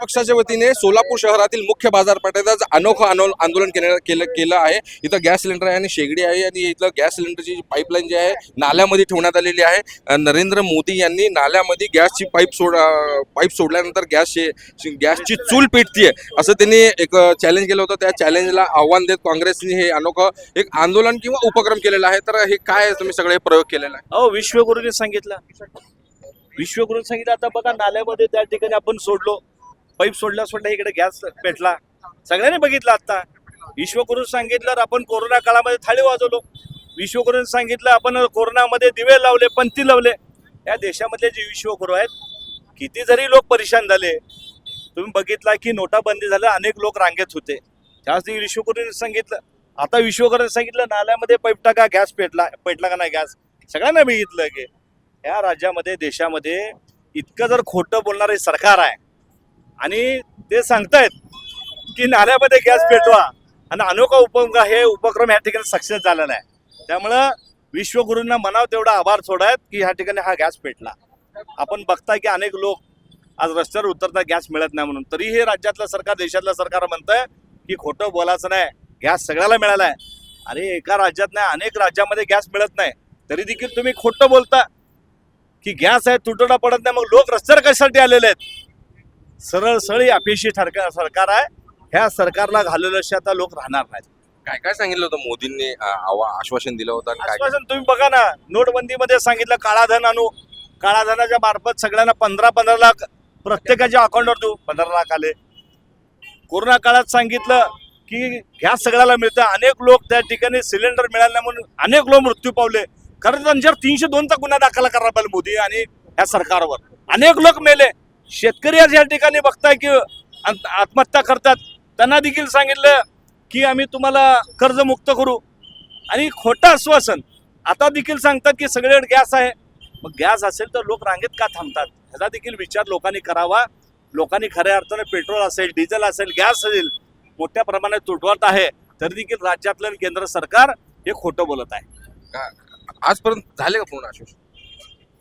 पक्षाच्या वतीने सोलापूर शहरातील मुख्य बाजारपेठेतच अनोखं आंदोलन केलं आहे। इथं गॅस सिलेंडर आहे आणि शेगडी आहे आणि इथलं गॅस सिलेंडरची पाईपलाईन जी आहे नाल्यामध्ये ठेवण्यात आलेली आहे। नरेंद्र मोदी यांनी नाल्यामध्ये गॅसची पाईप सोडल्यानंतर गॅसची चूल पेटतीये असं त्यांनी एक चॅलेंज केलं होतं। त्या चॅलेंजला आव्हान देत काँग्रेसने हे अनोखं एक आंदोलन किंवा उपक्रम केलेला आहे। तर हे काय तुम्ही सगळे प्रयोग केलेला आहे? अहो, विश्वगुरूंनी सांगितलं आता बघा, नाल्यामध्ये त्या ठिकाणी आपण सोडलो, पाईप सोडला इकडे गॅस पेटला, सगळ्यांनी बघितलं। आता विश्वगुरू सांगितलं, आपण कोरोना काळामध्ये थाळी वाजवलो, विश्वगुरूंनी सांगितलं आपण कोरोनामध्ये दिवे लावले, पंथी लावले। या देशामधले जे विश्वगुरू आहेत, किती जरी लोक परेशान झाले, तुम्ही बघितला की नोटाबंदी झालं, अनेक लोक रांगेत होते, त्याच विश्वगुरूंनी सांगितलं। आता विश्वगुरूंनी सांगितलं नाल्यामध्ये पाईप टाका, गॅस पेटला का नाही गॅस, सगळ्यांना बघितलं की या राज्यामध्ये देशामध्ये इतकं जर खोटं बोलणारे सरकार आहे आणि ते सांगतायत की नाल्यामध्ये गॅस पेटवा आणि अनोखा उपक्रम या ठिकाणी सक्सेस झालेला आहे। त्यामुळं विश्वगुरूंना म्हणावं तेवढा आभार सोडायत की ह्या ठिकाणी हा गॅस पेटला। आपण बघताय की अनेक लोक आज रस्त्यावर उतरता गॅस मिळत नाही म्हणून, तरी हे राज्यातलं सरकार, देशातलं सरकार म्हणतंय की खोटं बोलायचं नाही, गॅस सगळ्याला मिळाला आहे। अरे एका राज्यात नाही, अनेक राज्यामध्ये गॅस मिळत नाही, तरी देखील तुम्ही खोटं बोलता की गॅस आहे, तुटवडा पडत नाही। मग लोक रस्त्यावर कशासाठी आलेले आहेत? सरळ सळी अपेक्षित सरकार आहे, ह्या सरकारला घालवलं आता लोक राहणार नाहीत। काय काय सांगितलं होतं मोदींनी? आश्वासन दिलं होतं? आश्वासन तुम्ही बघा ना, नोटबंदीमध्ये सांगितलं काळा धन आणू, काळा धनाच्या मार्फत सगळ्यांना 15 लाख प्रत्येकाच्या अकाउंटवर देऊ, 15 लाख आले। कोरोना काळात सांगितलं की गॅस सगळ्याला मिळतं, अनेक लोक त्या ठिकाणी सिलेंडर मिळाले नाही म्हणून अनेक लोक मृत्यू पावले। खरं त्यांच्यावर 302चा गुन्हा दाखल करायला पाहिजे मोदी आणि या सरकारवर, अनेक लोक मेले। शेतकरी आज या ठिकाणी बघताय की आत्महत्या करतात, त्यांना देखील सांगितलं की आम्ही तुम्हाला कर्जमुक्त करू आणि खोटं आश्वासन आता देखील सांगतात की सगळीकडे गॅस आहे। मग गॅस असेल तर लोक रांगेत का थांबतात, ह्याचा देखील विचार लोकांनी करावा। लोकांनी खऱ्या अर्थाने पेट्रोल असेल, डिझेल असेल, गॅस असेल मोठ्या प्रमाणात तुटवत आहे, तरी देखील राज्यातलं केंद्र सरकार हे खोटं बोलत आहे। आजपर्यंत झाले का पूर्ण आश्वासन?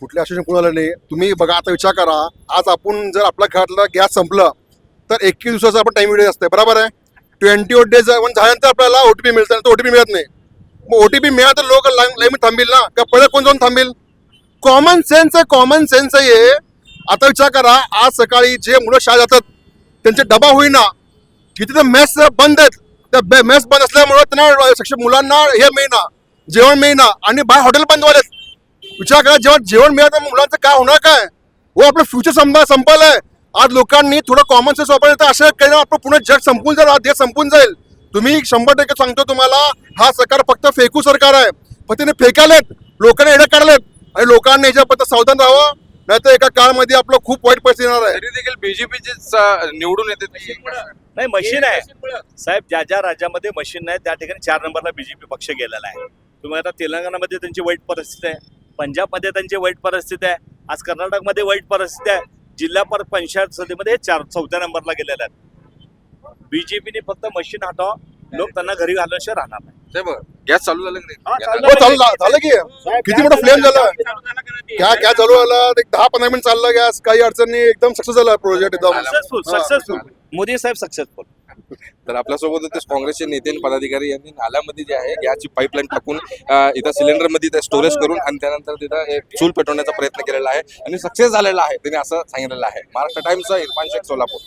कुठले आश्वासन कोणाला नाही। तुम्ही बघा, आता विचार करा, आज आपण जर आपल्या घरातला गॅस संपलं तर 21 दिवसाचा आपण टाइम वेळ असते, बरोबर आहे? 28 डेज झाल्यानंतर आपल्याला ओटीपी मिळतं, तर ओटीपी मिळत नाही। मग ओटीपी मिळालं तर लोक लाईन थांबील ना, का पहिलं कोण जाऊन थांबेल? कॉमन सेन्स आहे हे। आता विचार करा, आज सकाळी जे मुलं शाळेत जातात त्यांचे डबा होईना, तिथे तर मेस बंद आहेत, त्या मेस बंद असल्यामुळे त्यांना मुलांना हे मिळेना, जेवण मिळेना आणि बाहेर हॉटेल बंद व्हायला। विचार करा, जेव्हा जेवण मिळत मुलांचं काय होणार? काय हो, आपलं फ्युचर संपलंय। आज लोकांनी थोडं कॉमन सेन्स वापरलं तर असं काही आपलं पूर्ण जग संपून जाईल, देश संपून जाईल। तुम्ही 100% सांगतो तुम्हाला, हा सरकार फक्त फेकू सरकार आहे, फक्त त्याने फेकालेत, लोकांना एडं काढलेत आणि लोकांनी याच्याबद्दल सावधान राहावं, नाहीतर एका काळामध्ये आपलं खूप वाईट परिस्थिती येणार आहे। तरी देखील बीजेपीचे निवडून येते नाही, मशीन आहे साहेब, ज्या राज्यामध्ये मशीन नाही त्या ठिकाणी 4 नंबरला बीजेपी पक्ष गेलेला आहे। तुम्ही आता तेलंगणामध्ये त्यांची वाईट परिस्थिती आहे, पंजाबमध्ये त्यांची वाईट परिस्थिती आहे, आज कर्नाटकमध्ये वाईट परिस्थिती आहे, जिल्हा पंचायत समितीमध्ये 4थ्या नंबरला गेलेले आहेत। बीजेपीने फक्त मशीन हटाव, लोक त्यांना घरी घालल्याशिवाय राहणार नाही। गॅस चालू झालं की झालं की किती मोठं फ्लेम झालं, काय चालू झालं, 10-15 मिनिट चाललं गॅस, काही अडचण नाही, एकदम सक्सेस झाला प्रोजेक्ट, एकदम सक्सेसफुल मोदी साहेब सक्सेसफुल। तर आपल्यासोबत होते काँग्रेसचे नेते आणि पदाधिकारी यांनी नाल्यामध्ये जे आहे गॅसची पाईपलाईन टाकून इथं सिलेंडरमध्ये ते स्टोरेज करून आणि त्यानंतर तिथं एक चूल पेटवण्याचा प्रयत्न केलेला आहे आणि सक्सेस झालेला आहे, त्यांनी असं सांगितलेलं आहे। महाराष्ट्र टाइम्सचा इरफान शेख, सोलापूर।